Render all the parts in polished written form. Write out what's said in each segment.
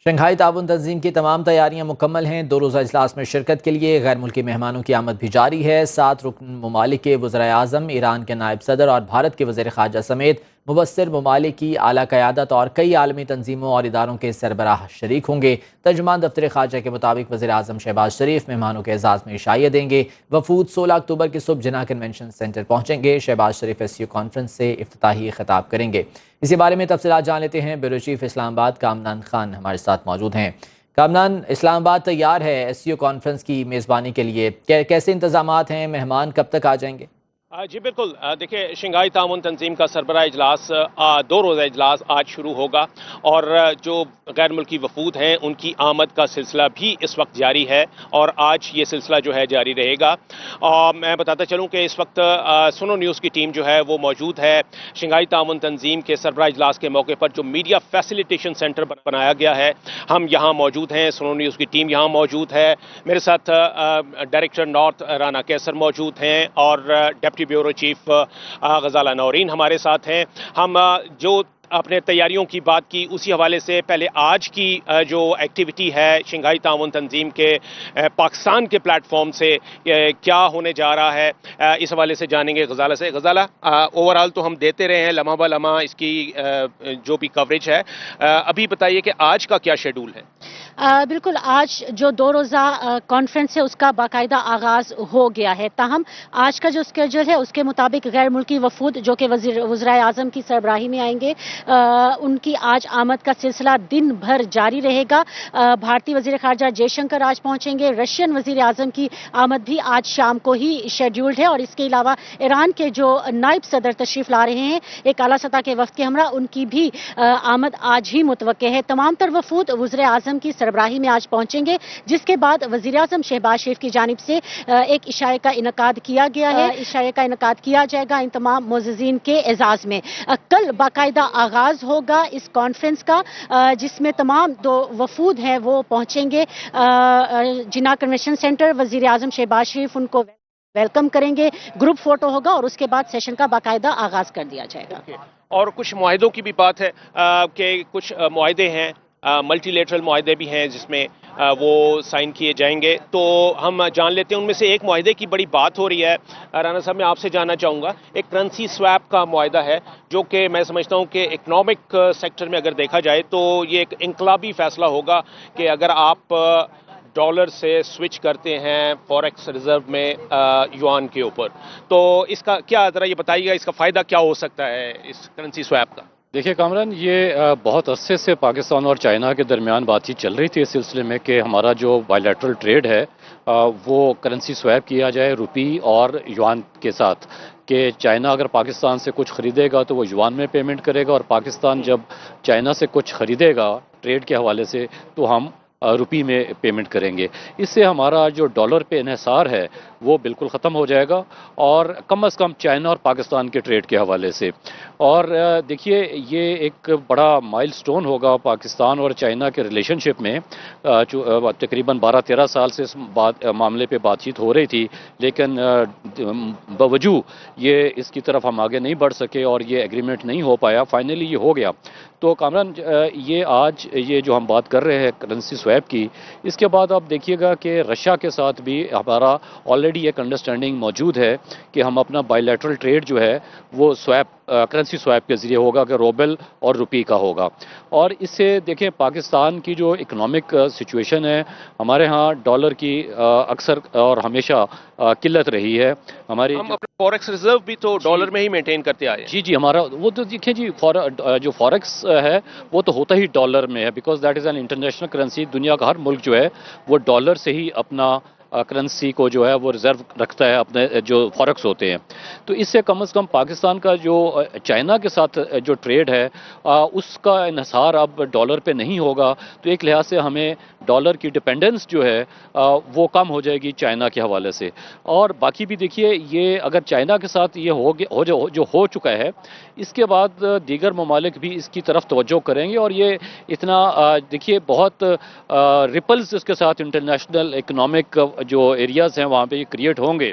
Shanghai تعاون تنظیم کی تمام تیاریاں مکمل ہیں۔ دو روزہ اجلاس میں شرکت کے لیے غیر ملکی مہمانوں کی آمد بھی جاری ہے۔ 7 رکن ممالک کے وزرائے اعظم، ایران کے نائب صدر اور بھارت کے وزیر خارجہ سمیت مبصر ممالک کی اعلیٰ قیادت اور کئی عالمی تنظیموں اور اداروں کے سربراہ شریک ہوں گے۔ ترجمان دفتر خارجہ کے مطابق وزیر اعظم شہباز شریف مہمانوں کے اعزاز میں عشائیہ دیں گے۔ وفود 16 اکتوبر کی صبح جناح کنونشن سینٹر پہنچیں گے۔ شہباز شریف SCO کانفرنس سے افتتاحی خطاب کریں گے۔ اسی بارے میں تفصیلات جان لیتے ہیں۔ بیورو چیف اسلام آباد کامران خان ہمارے ساتھ موجود ہیں۔ کامران، اسلام آباد تیار ہے SCO کانفرنس کی میزبانی کے لیے، کیسے انتظامات ہیں؟ مہمان کب تک آ جائیں گے؟ جی بالکل، دیکھیں شنگھائی تعاون تنظیم کا سربراہ اجلاس 2 روزہ اجلاس آج شروع ہوگا، اور جو غیر ملکی وفود ہیں ان کی آمد کا سلسلہ بھی اس وقت جاری ہے، اور آج یہ سلسلہ جو ہے جاری رہے گا۔ میں بتاتا چلوں کہ اس وقت سنو نیوز کی ٹیم جو ہے وہ موجود ہے شنگھائی تعاون تنظیم کے سربراہ اجلاس کے موقع پر، جو میڈیا فیسیلیٹیشن سینٹر بنایا گیا ہے، ہم یہاں موجود ہیں۔ سنو نیوز کی ٹیم یہاں موجود ہے، میرے ساتھ ڈائریکٹر نارتھ رانا کیسر موجود ہیں، اور deputy bureau chief Ghazala Noreen ہمارے ساتھ ہیں۔ ہم جو اپنے تیاریوں کی بات کی، اسی حوالے سے پہلے آج کی جو ایکٹیویٹی ہے شنگھائی تعاون تنظیم کے پاکستان کے پلیٹ فارم سے کیا ہونے جا رہا ہے، اس حوالے سے جانیں گے غزالہ سے۔ غزالہ، اوورال تو ہم دیتے رہے ہیں لمحہ بہ لمحہ اس کی جو بھی کوریج ہے، ابھی بتائیے کہ آج کا کیا شیڈول ہے؟ بالکل، آج جو 2 روزہ کانفرنس ہے اس کا باقاعدہ آغاز ہو گیا ہے، تاہم آج کا جو اسکیجول ہے اس کے مطابق غیر ملکی وفود جو کہ وزرائے اعظم کی سربراہی میں آئیں گے، ان کی آج آمد کا سلسلہ دن بھر جاری رہے گا۔ بھارتی وزیر خارجہ جے شنکر آج پہنچیں گے۔ رشین وزیر اعظم کی آمد بھی آج شام کو ہی شیڈیولڈ ہے، اور اس کے علاوہ ایران کے جو نائب صدر تشریف لا رہے ہیں ایک اعلیٰ سطح کے وفد کے ہمراہ، ان کی بھی آمد آج ہی متوقع ہے۔ تمام تر وفود وزیر اعظم کی سربراہی میں آج پہنچیں گے، جس کے بعد وزیر اعظم شہباز شریف کی جانب سے ایک عشائیہ کا انعقاد کیا گیا ہے۔ عشائیہ کا انعقاد کیا جائے گا ان تمام معززین کے اعزاز میں۔ کل باقاعدہ آغاز ہوگا اس کانفرنس کا، جس میں تمام دو وفود ہیں وہ پہنچیں گے جناح کنونشن سینٹر۔ وزیر اعظم شہباز شریف ان کو ویلکم کریں گے، گروپ فوٹو ہوگا، اور اس کے بعد سیشن کا باقاعدہ آغاز کر دیا جائے گا۔ اور کچھ معاہدوں کی بھی بات ہے کہ کچھ معاہدے ہیں، ملٹی لیٹرل معاہدے بھی ہیں جس میں وہ سائن کیے جائیں گے، تو ہم جان لیتے ہیں ان میں سے ایک معاہدے کی بڑی بات ہو رہی ہے۔ رانا صاحب، میں آپ سے جاننا چاہوں گا، ایک کرنسی سویپ کا معاہدہ ہے، جو کہ میں سمجھتا ہوں کہ اکنامک سیکٹر میں اگر دیکھا جائے تو یہ ایک انقلابی فیصلہ ہوگا کہ اگر آپ ڈالر سے سوئچ کرتے ہیں فوریکس ریزرو میں یوان کے اوپر، تو اس کا کیا، ذرا یہ بتائیے گا اس کا فائدہ کیا ہو سکتا ہے اس کرنسی سویپ کا؟ دیکھیے کامران، یہ بہت عرصے سے پاکستان اور چائنا کے درمیان بات چیت چل رہی تھی اس سلسلے میں کہ ہمارا جو بائیلیٹرل ٹریڈ ہے وہ کرنسی سویپ کیا جائے روپی اور یوان کے ساتھ، کہ چائنا اگر پاکستان سے کچھ خریدے گا تو وہ یوان میں پیمنٹ کرے گا، اور پاکستان جب چائنا سے کچھ خریدے گا ٹریڈ کے حوالے سے تو ہم روپی میں پیمنٹ کریں گے۔ اس سے ہمارا جو ڈالر پہ انحصار ہے وہ بالکل ختم ہو جائے گا، اور کم از کم چائنا اور پاکستان کے ٹریڈ کے حوالے سے۔ اور دیکھیے، یہ ایک بڑا مائل سٹون ہوگا پاکستان اور چائنا کے ریلیشن شپ میں۔ تقریباً 12-13 سال سے اس معاملے پہ بات چیت ہو رہی تھی، لیکن باوجود یہ اس کی طرف ہم آگے نہیں بڑھ سکے اور یہ ایگریمنٹ نہیں ہو پایا، فائنلی یہ ہو گیا۔ تو کامران، یہ آج یہ جو ہم بات کر رہے ہیں کرنسی سویپ کی، اس کے بعد آپ دیکھیے گا کہ رشیا کے ساتھ بھی ہمارا آلریڈی ایک انڈرسٹینڈنگ موجود ہے کہ ہم اپنا بائیلیٹرل ٹریڈ جو ہے وہ کرنسی سویپ کے ذریعے ہوگا، کہ روبل اور روپی کا ہوگا۔ اور اس سے دیکھیں پاکستان کی جو اکنامک سچویشن ہے، ہمارے ہاں ڈالر کی اکثر اور ہمیشہ قلت رہی ہے۔ ہم اپنا فوریکس ریزرو بھی تو ڈالر میں ہی مینٹین کرتے آئے ہیں۔ جی ہمارا وہ تو دیکھیں جی، جو فوریکس ہے وہ تو ہوتا ہی ڈالر میں ہے، because that is an international currency. دنیا کا ہر ملک جو ہے وہ ڈالر سے ہی اپنا کرنسی کو جو ہے وہ ریزرو رکھتا ہے، اپنے جو فوریکس ہوتے ہیں۔ تو اس سے کم از کم پاکستان کا جو چائنا کے ساتھ جو ٹریڈ ہے اس کا انحصار اب ڈالر پہ نہیں ہوگا، تو ایک لحاظ سے ہمیں ڈالر کی ڈیپینڈنس جو ہے وہ کم ہو جائے گی چائنا کے حوالے سے۔ اور باقی بھی دیکھیے، یہ اگر چائنا کے ساتھ یہ جو ہو چکا ہے، اس کے بعد دیگر ممالک بھی اس کی طرف توجہ کریں گے، اور یہ اتنا دیکھیے بہت ریپلز اس کے ساتھ انٹرنیشنل اکنامک جو ایریاز ہیں وہاں پہ یہ کریٹ ہوں گے۔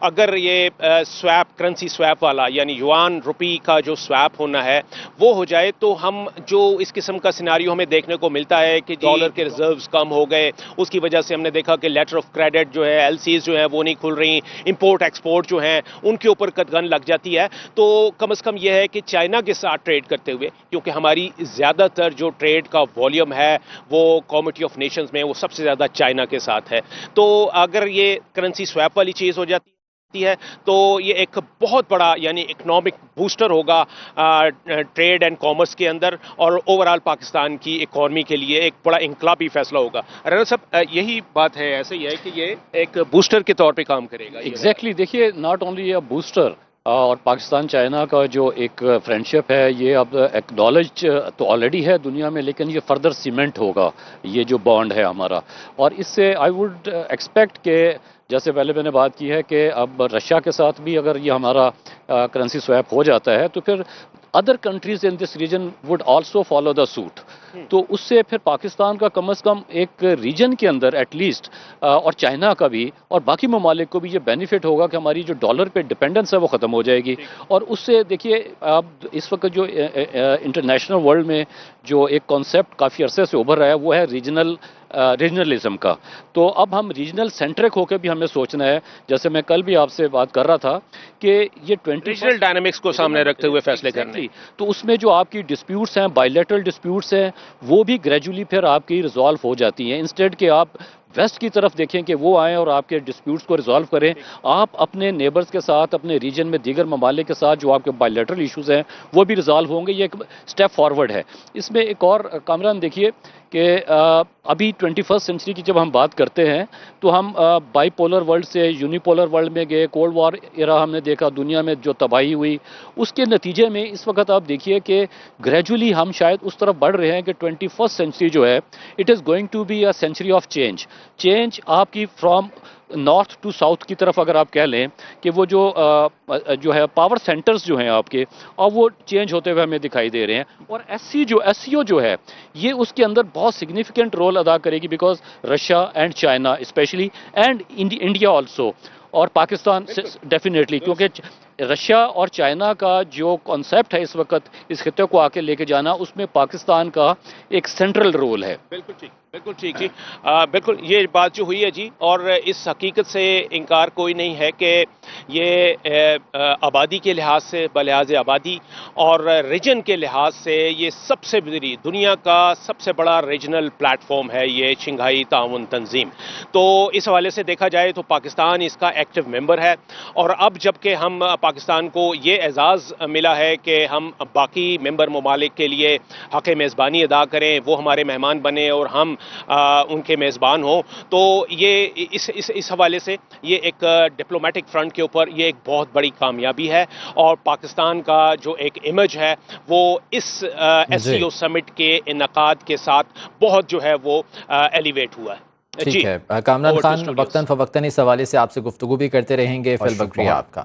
اگر یہ سویپ کرنسی سویپ والا یعنی یوان روپی کا جو سویپ ہونا ہے وہ ہو جائے تو ہم جو اس قسم کا سیناریو ہمیں دیکھنے کو ملتا ہے کہ ڈالر کے ریزروز کم ہو گئے، اس کی وجہ سے ہم نے دیکھا کہ لیٹر آف کریڈٹ جو ہے ایل سیز جو ہیں وہ نہیں کھل رہی، امپورٹ ایکسپورٹ جو ہیں ان کے اوپر قدغن لگ جاتی ہے، تو کم از کم یہ ہے کہ چائنا کے ساتھ ٹریڈ کرتے ہوئے، کیونکہ ہماری زیادہ تر جو ٹریڈ کا والیوم ہے وہ کمیونٹی آف نیشنز میں وہ سب سے زیادہ چائنا کے ساتھ ہے، تو اگر یہ کرنسی سویپ والی چیز ہو جاتی ہے تو یہ ایک بہت بڑا یعنی اکنامک بوسٹر ہوگا ٹریڈ اینڈ کامرس کے اندر، اور اوورال پاکستان کی اکانومی کے لیے ایک بڑا انقلابی فیصلہ ہوگا۔ رانا صاحب یہی بات ہے، ایسے ہی ہے کہ یہ ایک بوسٹر کے طور پہ کام کرے گا؟ ایگزیکٹلی دیکھیے، ناٹ اونلی اے بوسٹر، اور پاکستان چائنا کا جو ایک فرینڈشپ ہے یہ اب ایکنالج تو آلریڈی ہے دنیا میں، لیکن یہ فردر سیمنٹ ہوگا یہ جو بانڈ ہے ہمارا، اور اس سے آئی ووڈ ایکسپیکٹ کہ جیسے پہلے میں نے بات کی ہے کہ اب رشیا کے ساتھ بھی اگر یہ ہمارا کرنسی سویپ ہو جاتا ہے تو پھر other countries in this region would also follow the suit, تو اس سے پھر پاکستان کا کم از کم ایک ریجن کے اندر ایٹ لیسٹ، اور چائنا کا بھی اور باقی ممالک کو بھی یہ بینیفٹ ہوگا کہ ہماری جو ڈالر پہ ڈپینڈنس ہے وہ ختم ہو جائے گی، اور اس سے دیکھیے اب اس وقت جو انٹرنیشنل ورلڈ میں جو ایک کانسیپٹ کافی عرصے سے ابھر رہا ہے وہ ہے ریجنلزم کا، تو اب ہم ریجنل سینٹرک ہو کے بھی ہمیں سوچنا ہے، جیسے میں کل بھی آپ سے بات کر رہا تھا کہ یہ ریجنل ڈائنامکس کو سامنے رکھتے ہوئے فیصلے کرنے، تو اس میں جو آپ کی ڈسپیوٹس ہیں، بائیلیٹرل ڈسپیوٹس ہیں، وہ بھی گریجولی پھر آپ کی ریزالو ہو جاتی ہیں، انسٹیڈ کہ آپ ویسٹ کی طرف دیکھیں کہ وہ آئیں اور آپ کے ڈسپیوٹس کو ریزالو کریں، آپ اپنے نیبرز کے ساتھ، اپنے ریجن میں دیگر ممالک کے ساتھ جو آپ کے بائیلیٹرل ایشوز ہیں وہ بھی ریزالو ہوں گے، یہ ایک سٹیپ فارورڈ ہے۔ اس میں ایک اور کامران دیکھیے کہ ابھی 21 سینچری کی جب ہم بات کرتے ہیں تو ہم بائی پولر ورلڈ سے یونی پولر ورلڈ میں گئے، کولڈ وار ایرا ہم نے دیکھا، دنیا میں جو تباہی ہوئی، اس کے نتیجے میں اس وقت آپ دیکھیے کہ گریجولی ہم شاید اس طرف بڑھ رہے ہیں کہ 21 سینچری جو ہے it is going to be a century of change آپ کی فرام نارتھ ٹو ساؤتھ کی طرف اگر آپ کہہ لیں کہ وہ جو ہے پاور سینٹرز جو ہیں آپ کے، اور وہ چینج ہوتے ہوئے ہمیں دکھائی دے رہے ہیں، اور ایس سی او جو ہے یہ اس کے اندر بہت سگنیفیکنٹ رول ادا کرے گی، because Russia and China especially and India also, اور پاکستان ڈیفینیٹلی، کیونکہ رشیا اور چائنا کا جو کانسیپٹ ہے اس وقت اس خطے کو آ کے لے کے جانا، اس میں پاکستان کا ایک سینٹرل رول ہے۔ بالکل ٹھیک، بالکل ٹھیک جی، بالکل یہ بات جو ہوئی ہے جی، اور اس حقیقت سے انکار کوئی نہیں ہے کہ یہ آبادی کے لحاظ سے، بلحاظ آبادی اور ریجن کے لحاظ سے یہ سب سے بڑی دنیا کا سب سے بڑا ریجنل پلیٹ فارم ہے یہ شنگھائی تعاون تنظیم، تو اس حوالے سے دیکھا جائے تو پاکستان اس کا ایکٹیو ممبر ہے، اور اب جب کہ ہم پاکستان کو یہ اعزاز ملا ہے کہ ہم باقی ممبر ممالک کے لیے حق میزبانی ادا کریں، وہ ہمارے مہمان بنے اور ہم ان کے میزبان ہوں، تو یہ اس حوالے سے یہ ایک ڈپلومیٹک فرنٹ کے اوپر یہ ایک بہت بڑی کامیابی ہے، اور پاکستان کا جو ایک امیج ہے وہ اس ایس سی او سمٹ کے انعقاد کے ساتھ بہت جو ہے وہ ایلیویٹ ہوا ہے۔ ٹھیک ہے کامران خان، وقتاً فوقتاً اس حوالے سے آپ سے گفتگو بھی کرتے رہیں گے، فی الوقت شکریہ آپ کا۔